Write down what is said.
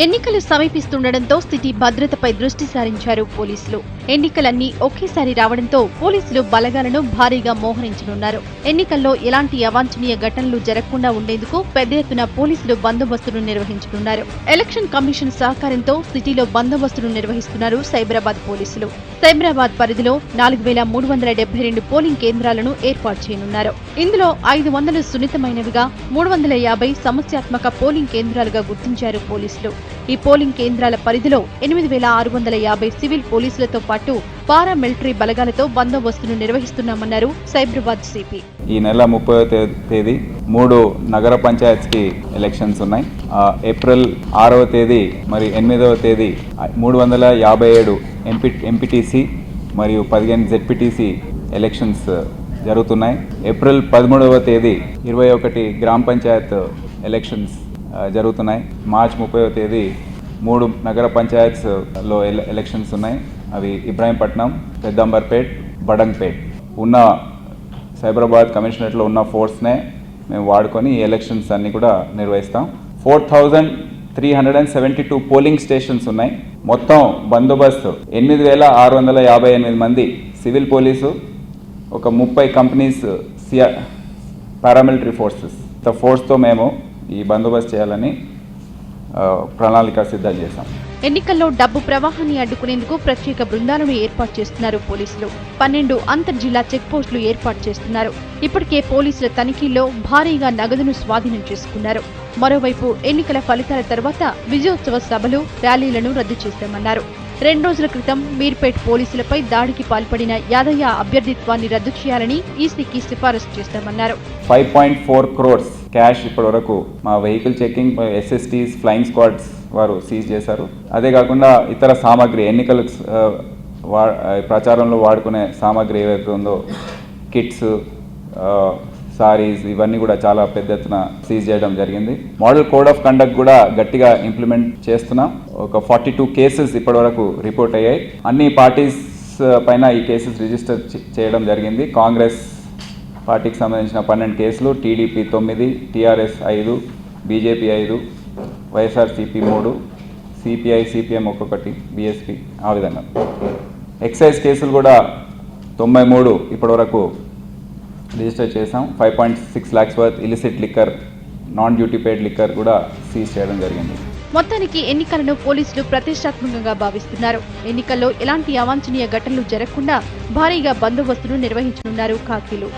ఎన్నికలు సమీపిస్తుండటంతో సిటీ భద్రతపై దృష్టి సారించారు పోలీసులు. ఎన్నికలన్నీ ఒకేసారి రావడంతో పోలీసులు బలగాలను భారీగా మోహరించనున్నారు. ఎన్నికల్లో ఎలాంటి అవాంఛనీయ ఘటనలు జరగకుండా ఉండేందుకు పెద్ద ఎత్తున పోలీసులు బందోబస్తును నిర్వహించనున్నారు. ఎలక్షన్ కమిషన్ సహకారంతో సిటీలో బందోబస్తును నిర్వహిస్తున్నారు సైబరాబాద్ పోలీసులు. సైబరాబాద్ పరిధిలో 4372 పోలింగ్ కేంద్రాలను ఏర్పాటు చేయనున్నారు. ఇందులో 500 సున్నితమైనవిగా, 350 సమస్యాత్మక పోలింగ్ కేంద్రాలుగా గుర్తించారు పోలీసులు. ఈ పోలింగ్ కేంద్రాల పరిధిలో 8650 సివిల్ పోలీసులతో పాటు పారామిలిటరీ బలగాలతో బందోబస్తును నిర్వహిస్తున్నామన్నారు సైబరాబాద్ సిపి. ఈ నెల 30వ తేదీ 3 నగర పంచాయత్స్కి ఎలక్షన్స్ ఉన్నాయి. ఏప్రిల్ 6వ తేదీ మరి 8వ తేదీ 357 ఎంపీటీసీ మరియు 15 జెడ్పీటీసీ ఎలక్షన్స్ జరుగుతున్నాయి. ఏప్రిల్ 13వ తేదీ 21 గ్రామ పంచాయత్ ఎలక్షన్స్ జరుగుతున్నాయి. మార్చ్ 30వ తేదీ 3 నగర పంచాయత్స్లో ఎలక్షన్స్ ఉన్నాయి. అవి ఇబ్రాహీంపట్నం, పెద్దంబర్పేట్, బడంగ్పేట్. ఉన్న సైబరాబాద్ కమిషనరేట్లో ఉన్న ఫోర్స్నే మేము వాడుకొని ఈ ఎలక్షన్స్ అన్నీ కూడా నిర్వహిస్తాం. 4372 పోలింగ్ స్టేషన్స్ ఉన్నాయి. మొత్తం బందోబస్తు 8658 మంది సివిల్ పోలీసు, ఒక 30 కంపెనీస్ పారామిలిటరీ ఫోర్స్తో మేము ఈ బందోబస్తు చేయాలని ప్రణాళిక సిద్ధం చేశాం. ఎన్నికల్లో డబ్బు ప్రవాహాన్ని అడ్డుకునేందుకు ప్రత్యేక బృందాలను ఏర్పాటు చేస్తున్నారు పోలీసులు. 12 అంతర్జిల్లా చెక్ పోస్టులు ఏర్పాటు చేస్తున్నారు. ఇప్పటికే పోలీసుల తనిఖీల్లో భారీగా నగదును స్వాధీనం చేసుకున్నారు. మరోవైపు ఎన్నికల ఫలితాల తర్వాత విజయోత్సవ సభలు, ర్యాలీలను రద్దు చేశామన్నారు. 2 రోజుల క్రితం మీర్పేట్ పోలీసులపై దాడికి పాల్పడిన యాదయ్య అభ్యర్థిత్వాన్ని రద్దు చేయాలని ఈసీకి సిఫారసు చేస్తామన్నారు. 5.4 crores క్యాష్ ఇప్పటి వరకు మా vehicle checking, SSTs, flying squads వారు సీజ్ చేశారు. అదే కాకుండా ఇతర సామాగ్రి, ఎన్నికల ప్రచారంలో వాడుకునే సామాగ్రి ఏవైతే ఉందో, కిట్స్, సారీస్, ఇవన్నీ కూడా చాలా పెద్ద ఎత్తున సీజ్ చేయడం జరిగింది. మోడల్ కోడ్ ఆఫ్ కండక్ట్ కూడా గట్టిగా ఇంప్లిమెంట్ చేస్తున్నాం. ఒక 42 కేసెస్ ఇప్పటి వరకు రిపోర్ట్ అయ్యాయి. అన్ని పార్టీస్ పైన ఈ కేసెస్ రిజిస్టర్ చేయడం జరిగింది. కాంగ్రెస్ పార్టీకి సంబంధించిన 12 కేసులు, TDP 9, TRS 5, BJP 5, YSRCP 3, CPI, CPM 1, BSP, ఆ విధంగా. ఎక్సైజ్ కేసులు కూడా 93 ఇప్పటి వరకు రిజిస్టర్ చేశాం. 5.6 lakhs worth illicit liquor, non duty paid liquor కూడా సీజ్ చేయడం జరిగింది. మొత్తానికి ఎన్నికలను పోలీసులు ప్రతిష్టాత్మకంగా భావిస్తున్నారు. ఎన్నికల్లో ఎలాంటి అవాంఛనీయ ఘటనలు జరగకుండా భారీగా బందోబస్తును నిర్వహించనున్నారు ఖాకీలు.